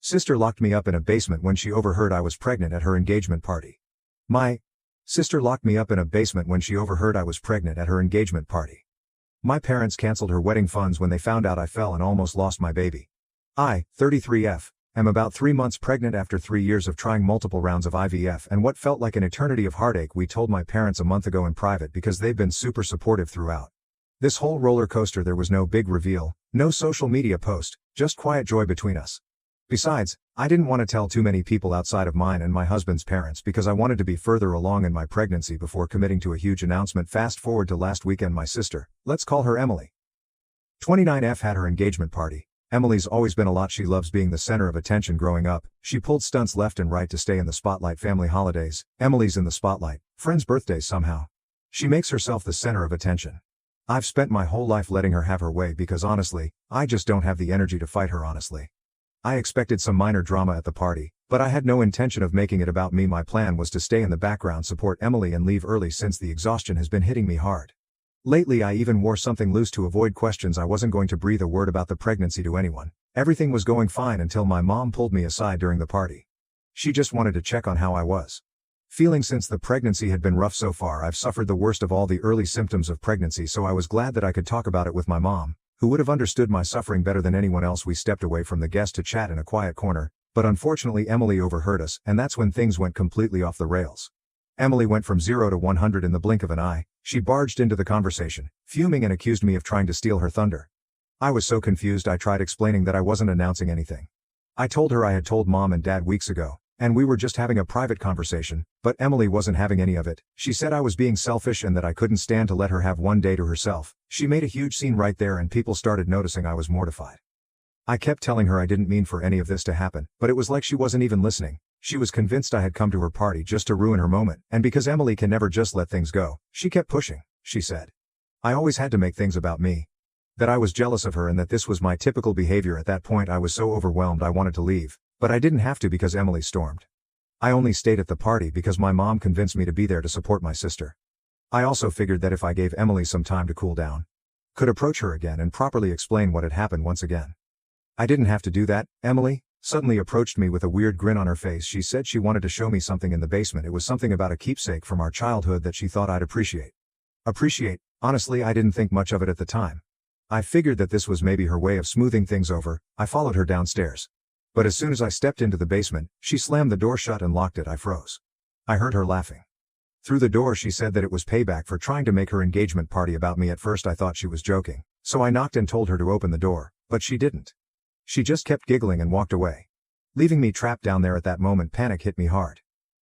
sister locked me up in a basement when she overheard I was pregnant at her engagement party. My sister locked me up in a basement when she overheard I was pregnant at her engagement party. My parents canceled her wedding funds when they found out I fell and almost lost my baby. I, 33F, am about 3 months pregnant after 3 years of trying multiple rounds of IVF and what felt like an eternity of heartache. We told my parents a month ago in private because they've been super supportive throughout this whole roller coaster. There was no big reveal, no social media post, just quiet joy between us. Besides, I didn't want to tell too many people outside of mine and my husband's parents because I wanted to be further along in my pregnancy before committing to a huge announcement. Fast forward to last weekend. My sister, let's call her Emily, 29F, had her engagement party. Emily's always been a lot. She loves being the center of attention. Growing up, she pulled stunts left and right to stay in the spotlight. Family holidays, Emily's in the spotlight. Friends' birthdays, somehow she makes herself the center of attention. I've spent my whole life letting her have her way because honestly, I just don't have the energy to fight her. Honestly, I expected some minor drama at the party, but I had no intention of making it about me. My plan was to stay in the background, support Emily, and leave early since the exhaustion has been hitting me hard. Lately I even wore something loose to avoid questions. I wasn't going to breathe a word about the pregnancy to anyone. Everything was going fine until my mom pulled me aside during the party. She just wanted to check on how I was feeling. Since the pregnancy had been rough so far, I've suffered the worst of all the early symptoms of pregnancy, so I was glad that I could talk about it with my mom, who would have understood my suffering better than anyone else. We stepped away from the guest to chat in a quiet corner, but unfortunately Emily overheard us, and that's when things went completely off the rails. Emily went from 0 to 100 in the blink of an eye. She barged into the conversation, fuming, and accused me of trying to steal her thunder. I was so confused I tried explaining that I wasn't announcing anything. I told her I had told mom and dad weeks ago, and we were just having a private conversation, but Emily wasn't having any of it. She said I was being selfish and that I couldn't stand to let her have one day to herself. She made a huge scene right there and people started noticing. I was mortified. I kept telling her I didn't mean for any of this to happen, but it was like she wasn't even listening. She was convinced I had come to her party just to ruin her moment, and because Emily can never just let things go, she kept pushing. She said I always had to make things about me, that I was jealous of her, and that this was my typical behavior. At that point I was so overwhelmed I wanted to leave, but I didn't have to because Emily stormed. I only stayed at the party because my mom convinced me to be there to support my sister. I also figured that if I gave Emily some time to cool down, could approach her again and properly explain what had happened once again. I didn't have to do that. Emily suddenly approached me with a weird grin on her face. She said she wanted to show me something in the basement. It was something about a keepsake from our childhood that she thought I'd appreciate. Appreciate? Honestly, I didn't think much of it at the time. I figured that this was maybe her way of smoothing things over. I followed her downstairs. But as soon as I stepped into the basement, she slammed the door shut and locked it. I froze. I heard her laughing through the door. She said that it was payback for trying to make her engagement party about me. At first I thought she was joking, so I knocked and told her to open the door, but she didn't. She just kept giggling and walked away, leaving me trapped down there. At that moment panic hit me hard.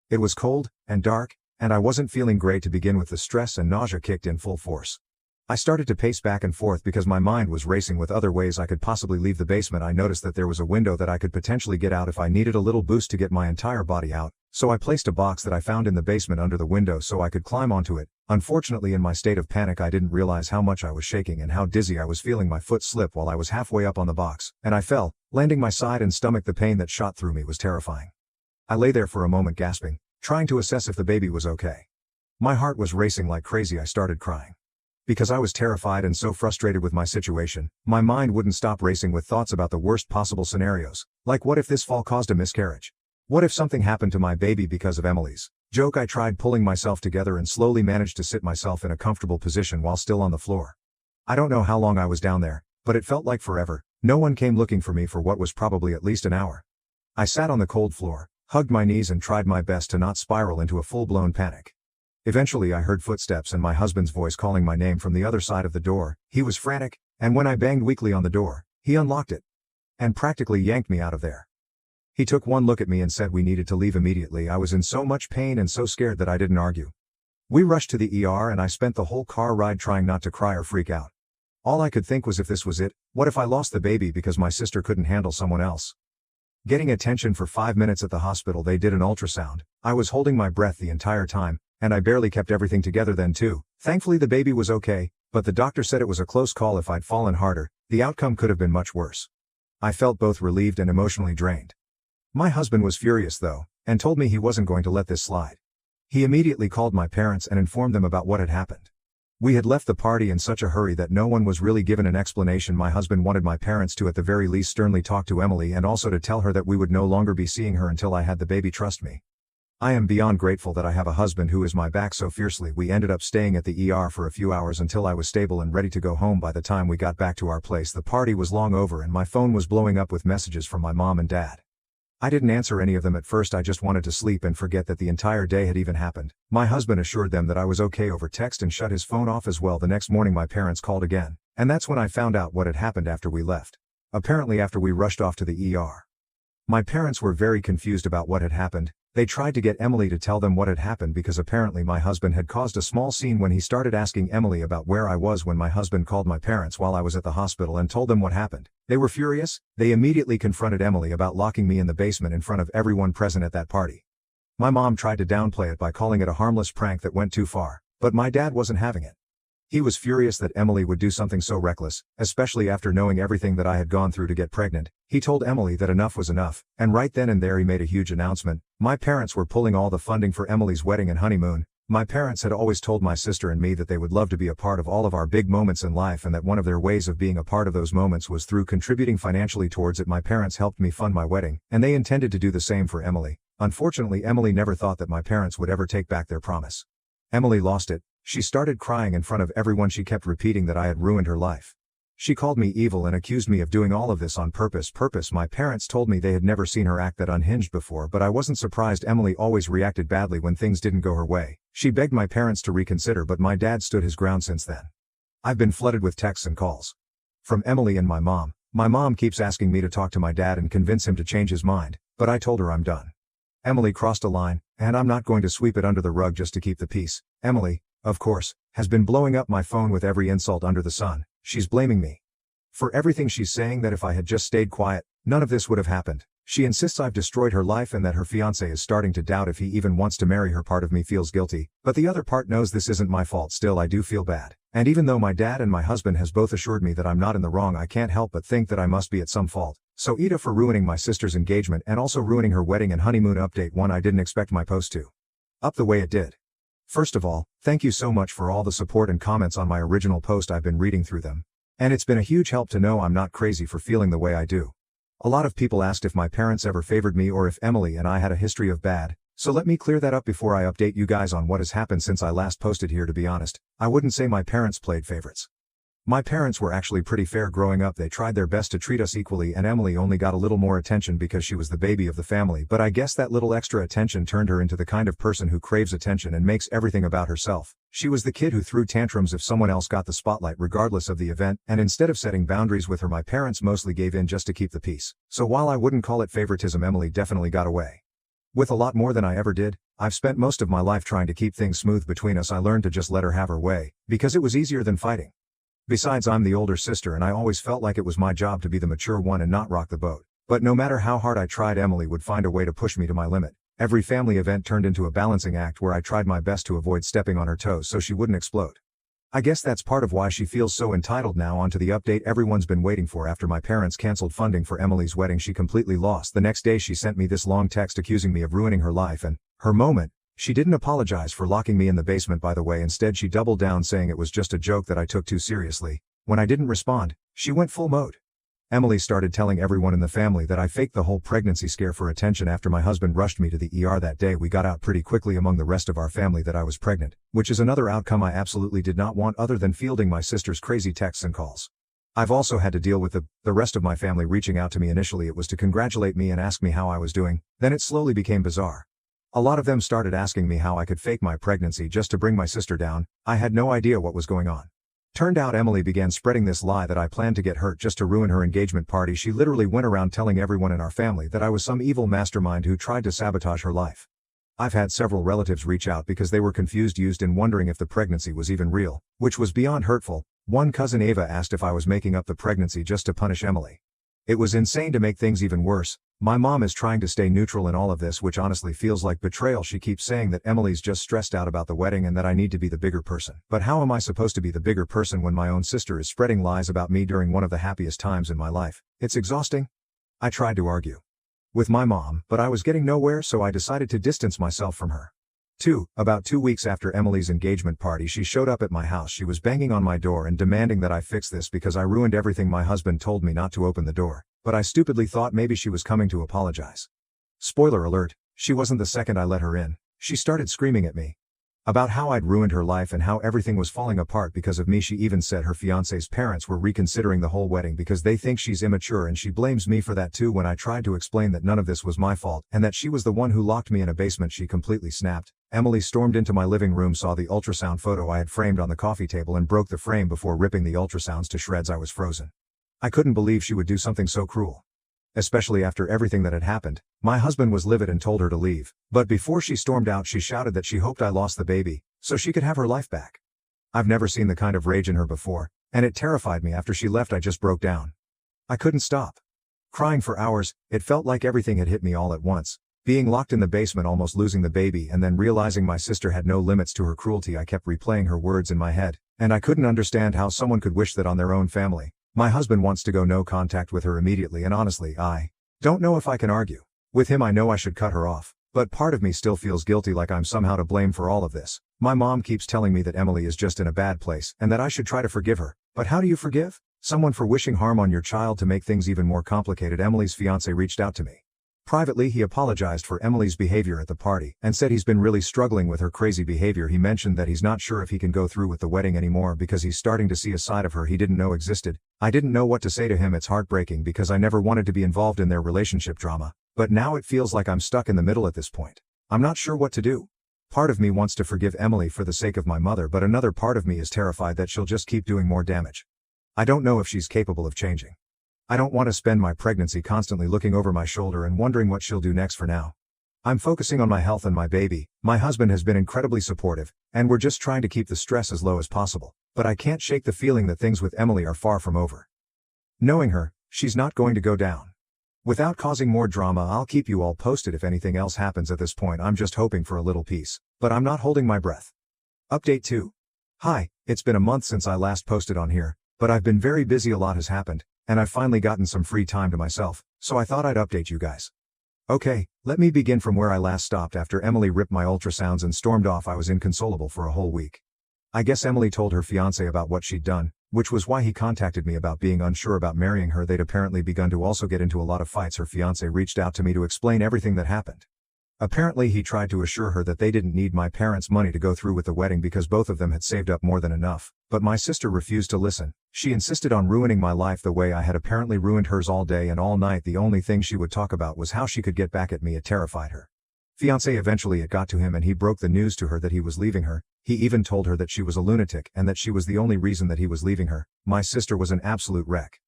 It was cold and dark, and I wasn't feeling great to begin with. The stress and nausea kicked in full force. I started to pace back and forth because my mind was racing with other ways I could possibly leave the basement. I noticed that there was a window that I could potentially get out if I needed a little boost to get my entire body out, so I placed a box that I found in the basement under the window so I could climb onto it. Unfortunately, in my state of panic, I didn't realize how much I was shaking and how dizzy I was feeling. My foot slipped while I was halfway up on the box, and I fell, landing my side and stomach. The pain that shot through me was terrifying. I lay there for a moment gasping, trying to assess if the baby was okay. My heart was racing like crazy. I started crying because I was terrified and so frustrated with my situation. My mind wouldn't stop racing with thoughts about the worst possible scenarios, like what if this fall caused a miscarriage? What if something happened to my baby because of Emily's joke? I tried pulling myself together and slowly managed to sit myself in a comfortable position while still on the floor. I don't know how long I was down there, but it felt like forever. No one came looking for me for what was probably at least an hour. I sat on the cold floor, hugged my knees and tried my best to not spiral into a full-blown panic. Eventually I heard footsteps and my husband's voice calling my name from the other side of the door. He was frantic, and when I banged weakly on the door, he unlocked it and practically yanked me out of there. He took one look at me and said we needed to leave immediately. I was in so much pain and so scared that I didn't argue. We rushed to the ER and I spent the whole car ride trying not to cry or freak out. All I could think was, if this was it, what if I lost the baby because my sister couldn't handle someone else? Getting attention for 5 minutes at the hospital. They did an ultrasound. I was holding my breath the entire time, and I barely kept everything together then too. Thankfully the baby was okay, but the doctor said it was a close call. If I'd fallen harder, the outcome could have been much worse. I felt both relieved and emotionally drained. My husband was furious though, and told me he wasn't going to let this slide. He immediately called my parents and informed them about what had happened. We had left the party in such a hurry that no one was really given an explanation. My husband wanted my parents to at the very least sternly talk to Emily and also to tell her that we would no longer be seeing her until I had the baby. Trust me. I am beyond grateful that I have a husband who is my back so fiercely. We ended up staying at the ER for a few hours until I was stable and ready to go home. By the time we got back to our place, the party was long over and my phone was blowing up with messages from my mom and dad. I didn't answer any of them at first. I just wanted to sleep and forget that the entire day had even happened. My husband assured them that I was okay over text and shut his phone off as well. The next morning my parents called again, and that's when I found out what had happened after we left. Apparently after we rushed off to the ER. My parents were very confused about what had happened. They tried to get Emily to tell them what had happened because apparently my husband had caused a small scene when he started asking Emily about where I was. When my husband called my parents while I was at the hospital and told them what happened, they were furious. They immediately confronted Emily about locking me in the basement in front of everyone present at that party. My mom tried to downplay it by calling it a harmless prank that went too far, but my dad wasn't having it. He was furious that Emily would do something so reckless, especially after knowing everything that I had gone through to get pregnant. He told Emily that enough was enough, and right then and there he made a huge announcement. My parents were pulling all the funding for Emily's wedding and honeymoon. My parents had always told my sister and me that they would love to be a part of all of our big moments in life and that one of their ways of being a part of those moments was through contributing financially towards it. My parents helped me fund my wedding, and they intended to do the same for Emily. Unfortunately, Emily never thought that my parents would ever take back their promise. Emily lost it. She started crying in front of everyone. She kept repeating that I had ruined her life. She called me evil and accused me of doing all of this on purpose. My parents told me they had never seen her act that unhinged before, but I wasn't surprised. Emily always reacted badly when things didn't go her way. She begged my parents to reconsider, but my dad stood his ground since then. I've been flooded with texts and calls from Emily and my mom. My mom keeps asking me to talk to my dad and convince him to change his mind, but I told her I'm done. Emily crossed a line, and I'm not going to sweep it under the rug just to keep the peace. Emily, of course, has been blowing up my phone with every insult under the sun. She's blaming me for everything. She's saying that if I had just stayed quiet, none of this would have happened. She insists I've destroyed her life and that her fiancé is starting to doubt if he even wants to marry her. Part of me feels guilty, but the other part knows this isn't my fault. Still, I do feel bad. And even though my dad and my husband has both assured me that I'm not in the wrong, I can't help but think that I must be at some fault. So Ida for ruining my sister's engagement and also ruining her wedding and honeymoon. Update 1. I didn't expect my post to up the way it did. First of all, thank you so much for all the support and comments on my original post. I've been reading through them, and it's been a huge help to know I'm not crazy for feeling the way I do. A lot of people asked if my parents ever favored me or if Emily and I had a history of bad, so let me clear that up before I update you guys on what has happened since I last posted here. To be honest, I wouldn't say my parents played favorites. My parents were actually pretty fair growing up. They tried their best to treat us equally, and Emily only got a little more attention because she was the baby of the family, but I guess that little extra attention turned her into the kind of person who craves attention and makes everything about herself. She was the kid who threw tantrums if someone else got the spotlight regardless of the event, and instead of setting boundaries with her, my parents mostly gave in just to keep the peace. So while I wouldn't call it favoritism, Emily definitely got away with a lot more than I ever did. I've spent most of my life trying to keep things smooth between us. I learned to just let her have her way, because it was easier than fighting. Besides, I'm the older sister and I always felt like it was my job to be the mature one and not rock the boat. But no matter how hard I tried, Emily would find a way to push me to my limit. Every family event turned into a balancing act where I tried my best to avoid stepping on her toes so she wouldn't explode. I guess that's part of why she feels so entitled. Now on to the update everyone's been waiting for. After my parents canceled funding for Emily's wedding, she completely lost. The next day she sent me this long text accusing me of ruining her life and her moment. She didn't apologize for locking me in the basement, by the way. Instead, she doubled down, saying it was just a joke that I took too seriously. When I didn't respond, she went full mode. Emily started telling everyone in the family that I faked the whole pregnancy scare for attention. After my husband rushed me to the ER that day, we got out pretty quickly among the rest of our family that I was pregnant, which is another outcome I absolutely did not want, other than fielding my sister's crazy texts and calls. I've also had to deal with the rest of my family reaching out to me. Initially it was to congratulate me and ask me how I was doing, then it slowly became bizarre. A lot of them started asking me how I could fake my pregnancy just to bring my sister down. I had no idea what was going on. Turned out Emily began spreading this lie that I planned to get hurt just to ruin her engagement party. She literally went around telling everyone in our family that I was some evil mastermind who tried to sabotage her life. I've had several relatives reach out because they were confused, used in wondering if the pregnancy was even real, which was beyond hurtful. One cousin, Ava, asked if I was making up the pregnancy just to punish Emily. It was insane. To make things even worse, my mom is trying to stay neutral in all of this, which honestly feels like betrayal. She keeps saying that Emily's just stressed out about the wedding and that I need to be the bigger person. But how am I supposed to be the bigger person when my own sister is spreading lies about me during one of the happiest times in my life? It's exhausting. I tried to argue with my mom, but I was getting nowhere, so I decided to distance myself from her. 2. About 2 weeks after Emily's engagement party, she showed up at my house. She was banging on my door and demanding that I fix this because I ruined everything. My husband told me not to open the door, but I stupidly thought maybe she was coming to apologize. Spoiler alert, she wasn't. The second I let her in, she started screaming at me about how I'd ruined her life and how everything was falling apart because of me. She even said her fiancé's parents were reconsidering the whole wedding because they think she's immature, and she blames me for that too. When I tried to explain that none of this was my fault and that she was the one who locked me in a basement, she completely snapped. Emily stormed into my living room, saw the ultrasound photo I had framed on the coffee table, and broke the frame before ripping the ultrasounds to shreds. I was frozen. I couldn't believe she would do something so cruel. Especially after everything that had happened. My husband was livid and told her to leave, but before she stormed out she shouted that she hoped I lost the baby, so she could have her life back. I've never seen the kind of rage in her before, and it terrified me. After she left I just broke down. I couldn't stop crying for hours. It felt like everything had hit me all at once. Being locked in the basement, almost losing the baby, and then realizing my sister had no limits to her cruelty. I kept replaying her words in my head, and I couldn't understand how someone could wish that on their own family. My husband wants to go no contact with her immediately, and honestly, I don't know if I can argue with him. I know I should cut her off, but part of me still feels guilty, like I'm somehow to blame for all of this. My mom keeps telling me that Emily is just in a bad place and that I should try to forgive her. But how do you forgive someone for wishing harm on your child? To make things even more complicated, Emily's fiancé reached out to me privately. He apologized for Emily's behavior at the party and said he's been really struggling with her crazy behavior. He mentioned that he's not sure if he can go through with the wedding anymore because he's starting to see a side of her he didn't know existed. I didn't know what to say to him. It's heartbreaking because I never wanted to be involved in their relationship drama, but now it feels like I'm stuck in the middle at this point. I'm not sure what to do. Part of me wants to forgive Emily for the sake of my mother, but another part of me is terrified that she'll just keep doing more damage. I don't know if she's capable of changing. I don't want to spend my pregnancy constantly looking over my shoulder and wondering what she'll do next. For now, I'm focusing on my health and my baby. My husband has been incredibly supportive, and we're just trying to keep the stress as low as possible. But I can't shake the feeling that things with Emily are far from over. Knowing her, she's not going to go down without causing more drama. I'll keep you all posted if anything else happens. At this point, I'm just hoping for a little peace, but I'm not holding my breath. Update 2. Hi, it's been a month since I last posted on here, but I've been very busy. A lot has happened, and I've finally gotten some free time to myself, so I thought I'd update you guys. Okay, let me begin from where I last stopped. After Emily ripped my ultrasounds and stormed off, I was inconsolable for a whole week. I guess Emily told her fiancé about what she'd done, which was why he contacted me about being unsure about marrying her. They'd apparently begun to also get into a lot of fights. Her fiancé reached out to me to explain everything that happened. Apparently he tried to assure her that they didn't need my parents' money to go through with the wedding because both of them had saved up more than enough, but my sister refused to listen. She insisted on ruining my life the way I had apparently ruined hers all day and all night. The only thing she would talk about was how she could get back at me. It terrified her fiancé. Eventually it got to him and he broke the news to her that he was leaving her. He even told her that she was a lunatic and that she was the only reason that he was leaving her. My sister was an absolute wreck.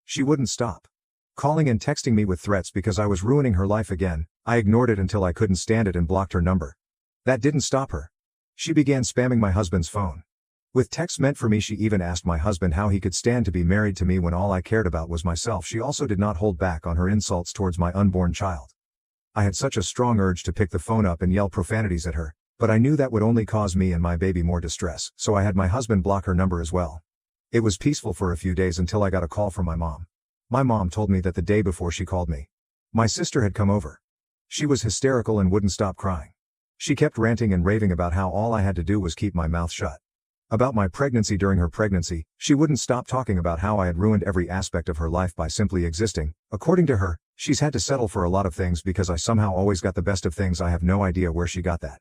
She wouldn't stop calling and texting me with threats because I was ruining her life again. I ignored it until I couldn't stand it and blocked her number. That didn't stop her. She began spamming my husband's phone with texts meant for me. She even asked my husband how he could stand to be married to me when all I cared about was myself. She also did not hold back on her insults towards my unborn child. I had such a strong urge to pick the phone up and yell profanities at her, but I knew that would only cause me and my baby more distress, so I had my husband block her number as well. It was peaceful for a few days until I got a call from my mom. My mom told me that the day before she called me, my sister had come over. She was hysterical and wouldn't stop crying. She kept ranting and raving about how all I had to do was keep my mouth shut about my pregnancy. During her pregnancy, she wouldn't stop talking about how I had ruined every aspect of her life by simply existing. According to her, she's had to settle for a lot of things because I somehow always got the best of things. I have no idea where she got that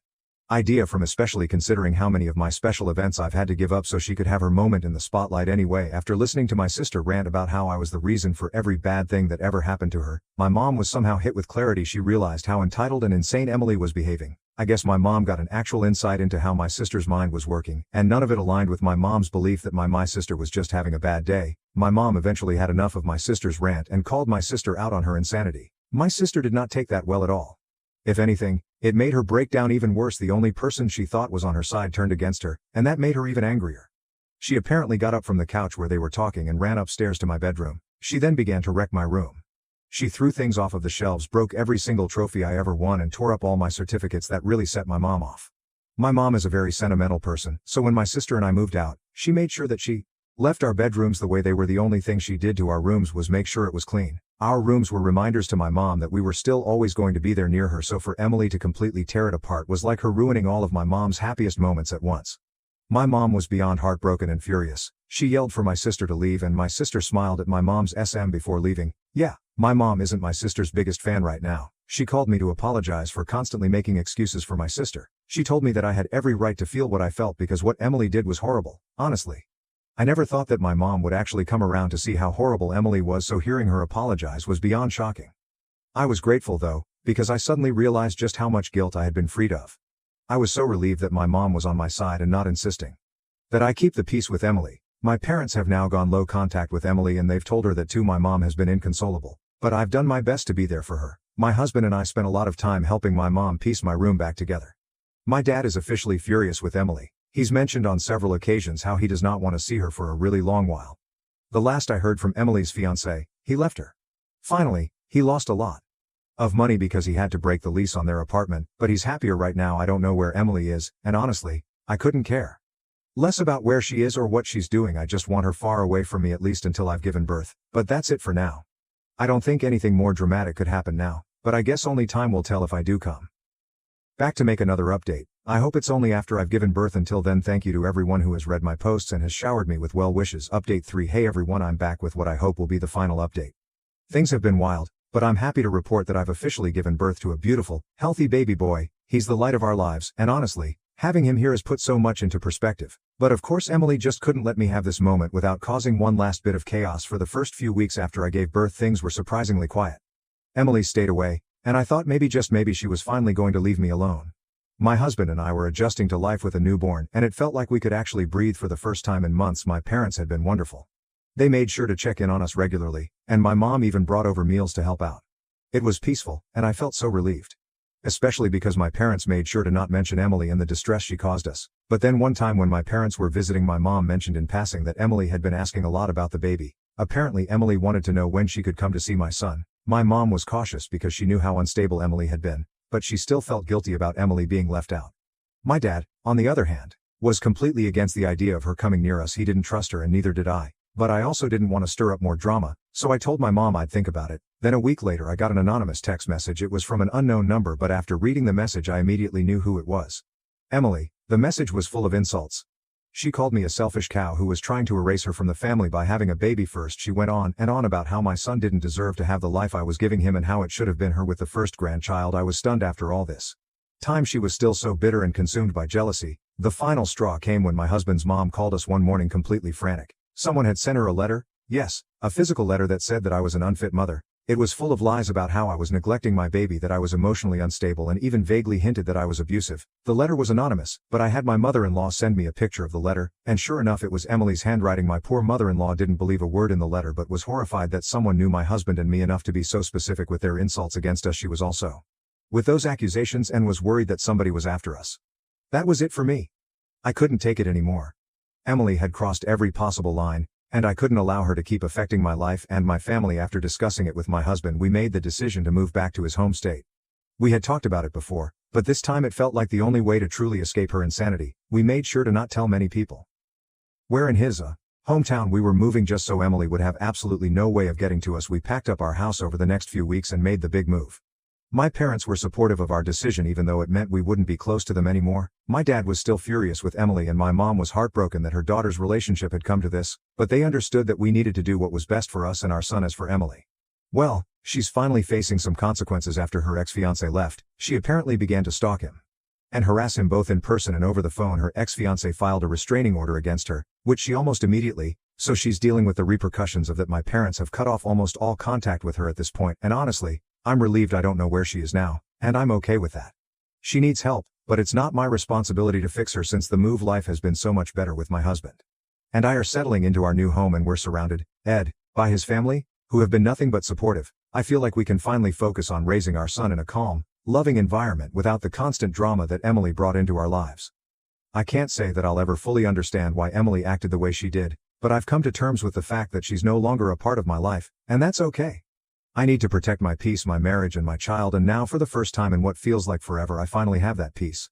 idea from, especially considering how many of my special events I've had to give up so she could have her moment in the spotlight. Anyway, after listening to my sister rant about how I was the reason for every bad thing that ever happened to her, my mom was somehow hit with clarity. She realized how entitled and insane Emily was behaving. I guess my mom got an actual insight into how my sister's mind was working, and none of it aligned with my mom's belief that my sister was just having a bad day. My mom eventually had enough of my sister's rant and called my sister out on her insanity. My sister did not take that well at all. If anything, it made her break down even worse. The only person she thought was on her side turned against her, and that made her even angrier. She apparently got up from the couch where they were talking and ran upstairs to my bedroom. She then began to wreck my room. She threw things off of the shelves, broke every single trophy I ever won, and tore up all my certificates. That really set my mom off. My mom is a very sentimental person, so when my sister and I moved out, she made sure that she left our bedrooms the way they were. The only thing she did to our rooms was make sure it was clean. Our rooms were reminders to my mom that we were still always going to be there near her, so for Emily to completely tear it apart was like her ruining all of my mom's happiest moments at once. My mom was beyond heartbroken and furious. She yelled for my sister to leave and my sister smiled at my mom's SM before leaving. Yeah, my mom isn't my sister's biggest fan right now. She called me to apologize for constantly making excuses for my sister. She told me that I had every right to feel what I felt because what Emily did was horrible, honestly. I never thought that my mom would actually come around to see how horrible Emily was, so hearing her apologize was beyond shocking. I was grateful though, because I suddenly realized just how much guilt I had been freed of. I was so relieved that my mom was on my side and not insisting that I keep the peace with Emily. My parents have now gone low contact with Emily and they've told her that too. My mom has been inconsolable, but I've done my best to be there for her. My husband and I spent a lot of time helping my mom piece my room back together. My dad is officially furious with Emily. He's mentioned on several occasions how he does not want to see her for a really long while. The last I heard from Emily's fiancé, he left her. Finally, he lost a lot of money because he had to break the lease on their apartment, but he's happier right now. I don't know where Emily is, and honestly, I couldn't care less about where she is or what she's doing. I just want her far away from me, at least until I've given birth. But that's it for now. I don't think anything more dramatic could happen now, but I guess only time will tell if I do come back to make another update. I hope it's only after I've given birth. Until then, thank you to everyone who has read my posts and has showered me with well wishes. Update 3. Hey everyone, I'm back with what I hope will be the final update. Things have been wild, but I'm happy to report that I've officially given birth to a beautiful, healthy baby boy. He's the light of our lives, and honestly, having him here has put so much into perspective. But of course Emily just couldn't let me have this moment without causing one last bit of chaos. For the first few weeks after I gave birth, things were surprisingly quiet. Emily stayed away, and I thought maybe, just maybe, she was finally going to leave me alone. My husband and I were adjusting to life with a newborn, and it felt like we could actually breathe for the first time in months. My parents had been wonderful. They made sure to check in on us regularly, and my mom even brought over meals to help out. It was peaceful, and I felt so relieved. Especially because my parents made sure to not mention Emily and the distress she caused us. But then one time when my parents were visiting, my mom mentioned in passing that Emily had been asking a lot about the baby. Apparently Emily wanted to know when she could come to see my son. My mom was cautious because she knew how unstable Emily had been, but she still felt guilty about Emily being left out. My dad, on the other hand, was completely against the idea of her coming near us. He didn't trust her and neither did I. But I also didn't want to stir up more drama, so I told my mom I'd think about it. Then a week later I got an anonymous text message. It was from an unknown number, but after reading the message I immediately knew who it was. Emily. The message was full of insults. She called me a selfish cow who was trying to erase her from the family by having a baby first. She went on and on about how my son didn't deserve to have the life I was giving him and how it should have been her with the first grandchild. I was stunned. After all this time she was still so bitter and consumed by jealousy. The final straw came when my husband's mom called us one morning completely frantic. Someone had sent her a letter. Yes, a physical letter that said that I was an unfit mother. It was full of lies about how I was neglecting my baby, that I was emotionally unstable, and even vaguely hinted that I was abusive. The letter was anonymous, but I had my mother-in-law send me a picture of the letter, and sure enough it was Emily's handwriting. My poor mother-in-law didn't believe a word in the letter but was horrified that someone knew my husband and me enough to be so specific with their insults against us. She was also with those accusations and was worried that somebody was after us. That was it for me. I couldn't take it anymore. Emily had crossed every possible line, and I couldn't allow her to keep affecting my life and my family. After discussing it with my husband, we made the decision to move back to his home state. We had talked about it before, but this time it felt like the only way to truly escape her insanity. We made sure to not tell many people where in his hometown we were moving, just so Emily would have absolutely no way of getting to us. We packed up our house over the next few weeks and made the big move. My parents were supportive of our decision even though it meant we wouldn't be close to them anymore. My dad was still furious with Emily and my mom was heartbroken that her daughter's relationship had come to this, but they understood that we needed to do what was best for us and our son. As for Emily, well, she's finally facing some consequences. After her ex-fiancé left, she apparently began to stalk him and harass him both in person and over the phone. Her ex-fiancé filed a restraining order against her, which she almost immediately, so she's dealing with the repercussions of that. My parents have cut off almost all contact with her at this point, and honestly, I'm relieved. I don't know where she is now, and I'm okay with that. She needs help, but it's not my responsibility to fix her since the move. Life has been so much better with my husband and I are settling into our new home, and we're surrounded, by his family, who have been nothing but supportive. I feel like we can finally focus on raising our son in a calm, loving environment without the constant drama that Emily brought into our lives. I can't say that I'll ever fully understand why Emily acted the way she did, but I've come to terms with the fact that she's no longer a part of my life, and that's okay. I need to protect my peace, my marriage, and my child, and now for the first time in what feels like forever I finally have that peace.